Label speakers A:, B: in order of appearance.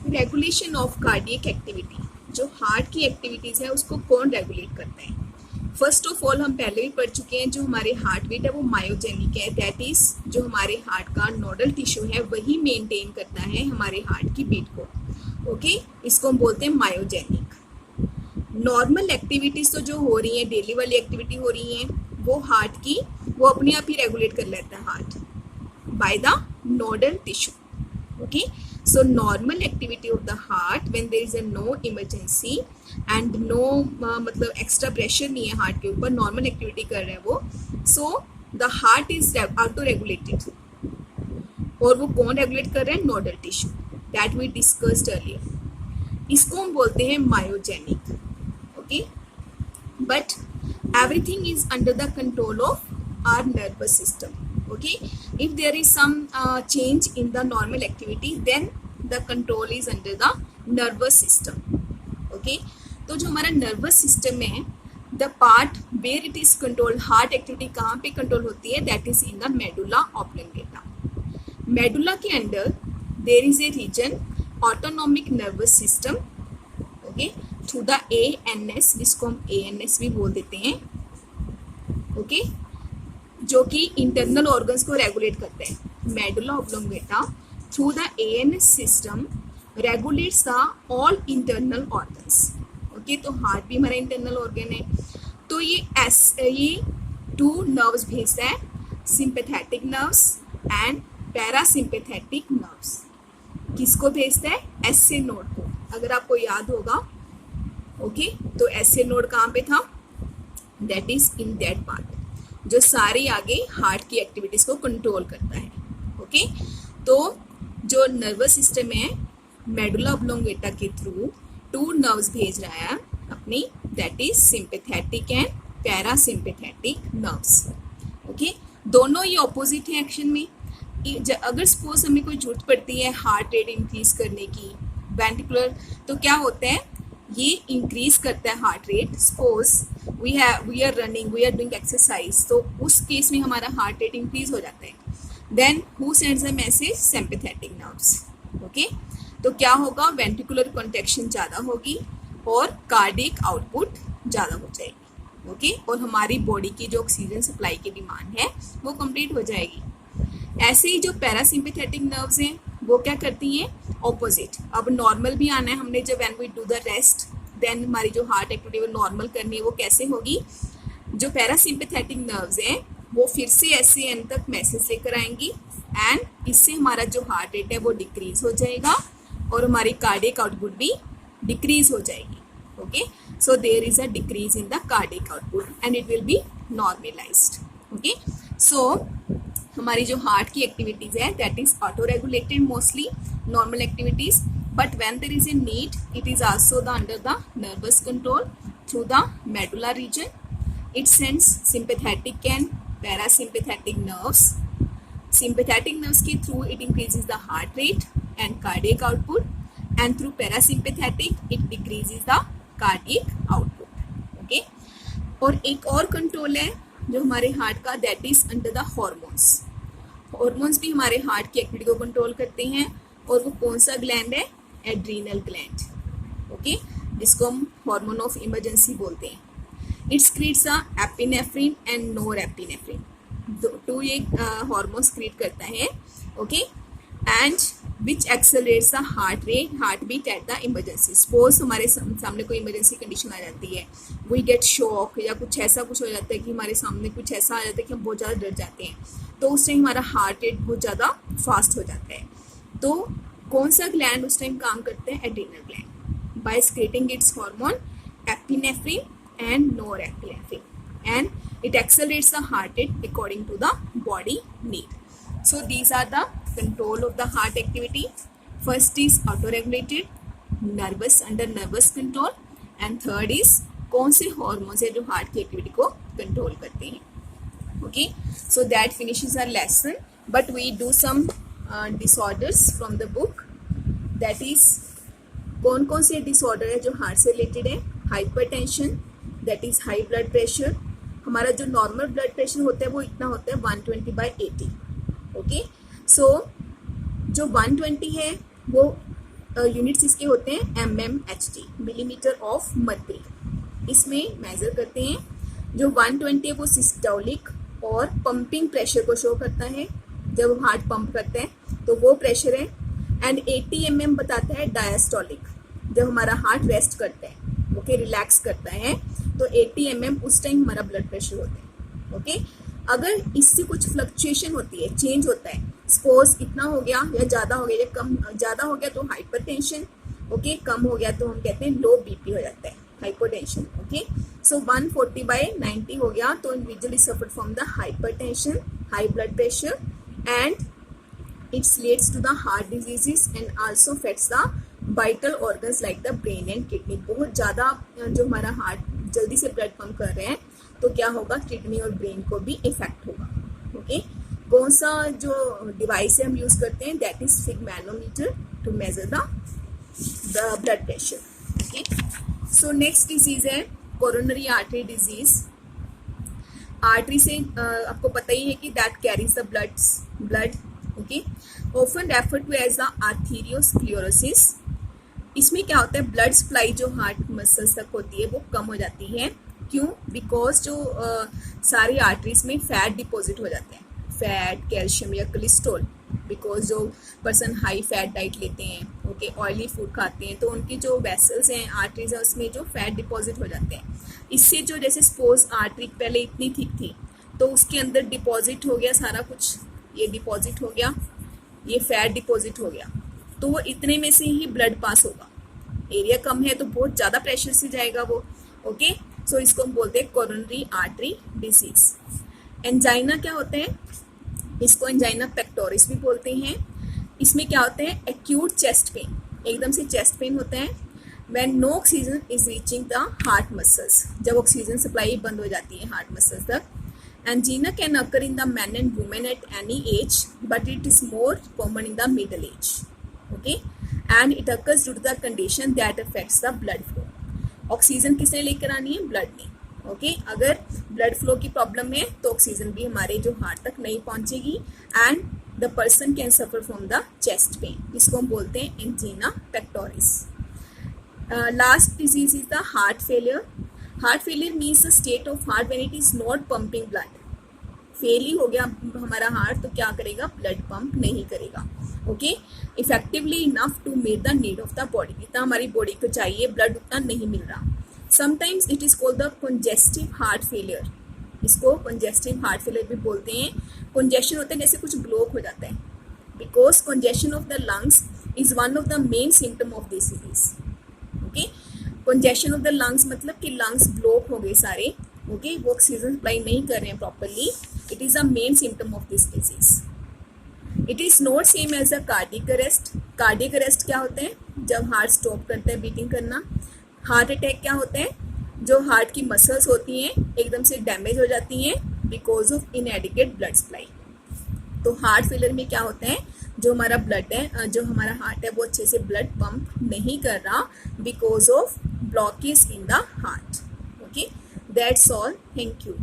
A: Regulation of cardiac activity, जो heart की activities है उसको कौन रेगुलेट करता है? फर्स्ट ऑफ ऑल हम पहले भी पढ़ चुके हैं, जो हमारे हार्ट बीट है वो मायोजेनिक है, दैट इज जो हमारे हार्ट का नोडल टिश्यू है वही मेंटेन करता है हमारे हार्ट की बीट को। ओके, इसको हम बोलते हैं मायोजेनिक। नॉर्मल एक्टिविटीज तो जो हो रही हैं, डेली वाली एक्टिविटी हो रही हैं, वो हार्ट की वो अपने आप ही रेगुलेट कर लेता है heart by the nodal tissue. Okay, so normal activity of the heart when there is a no emergency and no मतलब एक्स्ट्रा प्रेशर नहीं है हार्ट के ऊपर, नॉर्मल एक्टिविटी कर रहे हैं वो, so the heart is auto regulated। और वो कौन रेगुलेट कर रहे हैं? Nodal tissue, that we discussed earlier. इसको हम बोलते हैं myogenic. Okay, but everything is under the control of our nervous system. Okay, if there is some change in the normal activity, then the control is under the nervous system। Okay, तो जो हमारा nervous system है, the part where it is controlled, heart activity कहाँ पे control होती है? That is in the medulla oblongata। medulla के अंदर there is a region autonomic nervous system। Okay, through the ANS, जिसको हम ANS भी बोल देते हैं। Okay, जो कि इंटरनल ऑर्गन्स को रेगुलेट करते हैं। Medulla oblongata through the ANS system regulates the all internal organs. Okay, तो हार्ट भी हमारा इंटरनल ऑर्गन है, तो ये टू नर्व्स भेजता है, sympathetic nerves and parasympathetic nerves. किसको भेजता है? एसए नोड को, अगर आपको याद होगा। ओके, तो एसए नोड कहाँ पे था? That is in that part, जो सारी आगे हार्ट की एक्टिविटीज को कंट्रोल करता है। ओके, तो जो नर्वस सिस्टम है मेडुला ऑब्लोंगेटा के थ्रू टू नर्व्स भेज रहा है अपनी, that is sympathetic and parasympathetic nerves. Okay, दोनों ये ऑपोजिट है एक्शन में। अगर सपोज हमें कोई जरूरत पड़ती है हार्ट रेट इंक्रीज करने की, वेंट्रिकुलर, तो क्या होता है? ये इंक्रीज करता है heart rate. Suppose we are running, we are doing exercise, तो उस केस में हमारा हार्ट रेट इंक्रीज हो जाता है। Then who sends a message? Sympathetic nerves. Okay, तो क्या होगा? वेंट्रिकुलर कॉन्ट्रैक्शन ज़्यादा होगी और कार्डियक आउटपुट ज़्यादा हो जाएगी। ओके, और हमारी बॉडी की जो ऑक्सीजन सप्लाई की डिमांड है वो कंप्लीट हो जाएगी। ऐसे ही जो पैरासिम्पैथेटिक नर्व्स हैं वो क्या करती हैं? ऑपोजिट। अब नॉर्मल भी आना है हमने, जब when we do the rest, then हमारी जो हार्ट एक्टिविटी वो नॉर्मल करनी है, वो कैसे होगी? जो पैरासिम्पैथेटिक नर्व्स हैं वो फिर से ऐसे एंड तक मैसेज लेकर आएंगी एंड इससे हमारा जो हार्ट रेट है वो डिक्रीज हो जाएगा और हमारी कार्डियक आउटपुट भी डिक्रीज हो जाएगी। Okay, so there is a decrease in the cardiac output and it will be normalized. Okay, so हमारी जो हार्ट की एक्टिविटीज है that is autoregulated, mostly normal activities, but when there is a need it is also under the nervous control through the medulla region। it sends sympathetic and parasympathetic nerves। sympathetic nerves के through it increases the heart rate and cardiac output and through parasympathetic it decreases the cardiac output। okay, और एक और control है जो हमारे heart का, that is under the hormones. Hormones भी हमारे हार्ट की एक्टिविटी को कंट्रोल करते हैं और वो कौन सा ग्लैंड है? Adrenal gland. ओके, जिसको हम हार्मोन ऑफ इमरजेंसी बोलते हैं। It creates a epinephrine and norepinephrine, two ये हार्मोन्स क्रिएट करता है। Okay, and which accelerates the heart rate, heart beat at the emergency. Suppose हमारे सामने कोई इमरजेंसी कंडीशन आ जाती है, वी गेट शॉक या कुछ ऐसा कुछ हो जाता है कि हमारे सामने कुछ ऐसा आ जाता है कि हम बहुत ज़्यादा डर जाते हैं, तो उस टाइम हमारा हार्ट रेट बहुत ज़्यादा फास्ट हो जाता है। तो कौन सा ग्लैंड उस टाइम काम करते हैं? Adrenal gland, by secreting its hormone epinephrine and norepinephrine and it accelerates the heart rate according to the body need। so these are the control of the heart activity। first is auto-regulated, nervous under nervous control and third is कौन से hormones है जो heart की activity को control करते हैं। okay, so that finishes our lesson but we do some disorders from the book। that is कौन कौन से डिसऑर्डर है जो हार्ट से रिलेटेड है? Hypertension, that is high blood pressure. हमारा जो नॉर्मल ब्लड प्रेशर होता है वो इतना होता है 120/80। ओके, सो जो 120 है वो यूनिट्स इसके होते हैं mmHg, मिलीमीटर ऑफ मर्करी। इसमें मेजर करते हैं। जो 120 है वो सिस्टोलिक और पंपिंग प्रेशर को शो करता है, जब हार्ट पंप करते हैं तो वो प्रेशर है। एंड 80 mm बताता है डायस्टोलिक, जब हमारा हार्ट रेस्ट करता है, ओके, रिलैक्स करता है, तो 80 mm उस टाइम हमारा ब्लड प्रेशर होता है, ओके। अगर इससे कुछ फ्लक्चुएशन होती है, चेंज होता है, सपोज इतना हो गया या ज़्यादा हो गया या कम, ज़्यादा हो गया तो हाइपरटेंशन, ओके, कम हो गया तो हम कहते हैं लो बीपी हो जाता है, हाइपोटेंशन, ओके। सो 140/90 हो गया तो individual is suffer from the hypertension, high blood pressure, and its leads to the heart diseases and also affects the vital organs like the brain and kidney. बहुत ज़्यादा जो हमारा हार्ट जल्दी से ब्लड पंप कर रहे हैं तो क्या होगा, किडनी और ब्रेन को भी इफेक्ट होगा, ओके। कौन सा जो डिवाइस है हम यूज करते हैं, that is sphygmomanometer to measure the blood pressure, okay. So next disease है कोरोनरी आर्टरी डिजीज। आर्टरी से आपको पता ही है कि that carries the blood, okay, often refer to as the atherosclerosis. इसमें क्या होता है, ब्लड सप्लाई जो हार्ट मसल्स तक होती है वो कम हो जाती है। क्यों? बिकॉज जो सारी आर्टरीज में फैट डिपॉजिट हो जाते हैं, फैट, कैल्शियम या कोलेस्ट्रॉल, बिकॉज जो पर्सन हाई फैट डाइट लेते हैं, ओके, ऑयली फूड खाते हैं, तो उनकी जो वेसल्स हैं, आर्टरीज है, उसमें जो फैट डिपॉजिट हो जाते हैं। इससे जो जैसे सपोज आर्टरी पहले इतनी थिक थी तो उसके अंदर डिपॉजिट हो गया सारा कुछ, ये डिपॉजिट हो गया, ये फैट डिपॉजिट हो गया, तो वो इतने में से ही ब्लड पास होगा। एरिया कम है तो बहुत ज़्यादा प्रेशर से जाएगा वो, ओके। सो इसको हम बोलते हैं कोरोनरी आर्टरी डिजीज। एंजाइना क्या होते हैं, इसको एंजाइना पेक्टोरिस भी बोलते हैं। इसमें क्या होते हैं, एक्यूट चेस्ट पेन, एकदम से चेस्ट पेन होता है when no oxygen is reaching the heart muscles, जब ऑक्सीजन सप्लाई बंद हो जाती है हार्ट मसल्स तक। Angina can occur in the man and women at any age, but it is more common in the middle age, okay, and it occurs due to the condition that affects the blood flow. Oxygen किसने लेकर आनी है, blood ने, okay. अगर blood flow की problem है तो oxygen भी हमारे जो हार्ट तक नहीं पहुंचेगी, and the person can suffer from the chest pain, जिसको हम बोलते हैं angina pectoris. Last disease is the heart failure. Heart failure means the state of heart when it is not pumping blood. Fail ही हो गया हमारा heart तो क्या करेगा, ब्लड पंप नहीं करेगा, okay, effectively enough to meet the need of the body. जितना हमारी बॉडी को चाहिए ब्लड उतना नहीं मिल रहा। Sometimes it is called the congestive heart failure, इसको कंजेस्टिव हार्ट फेलियर भी बोलते हैं। कंजेशन होता है जैसे कुछ ब्लॉक हो जाता है, because congestion of the lungs is one of the main symptom of this disease, okay. Congestion of the lungs मतलब कि लंग्स ब्लॉक हो गए सारे, ओके, वो ऑक्सीजन सप्लाई नहीं कर रहे हैं properly, it is a main symptom of this disease. It is not same as a cardiac arrest. Cardiac arrest क्या होते हैं, जब हार्ट स्टॉप करते हैं बीटिंग करना। हार्ट अटैक क्या होते हैं, जो हार्ट की मसल्स होती हैं एकदम से डैमेज हो जाती हैं बिकॉज ऑफ इनएडिक्वेट ब्लड सप्लाई। तो हार्ट फेलियर में क्या होता है, जो हमारा ब्लड है, जो हमारा हार्ट है वो अच्छे से ब्लड पंप नहीं कर रहा because of blockage in the heart, okay. That's all, thank you.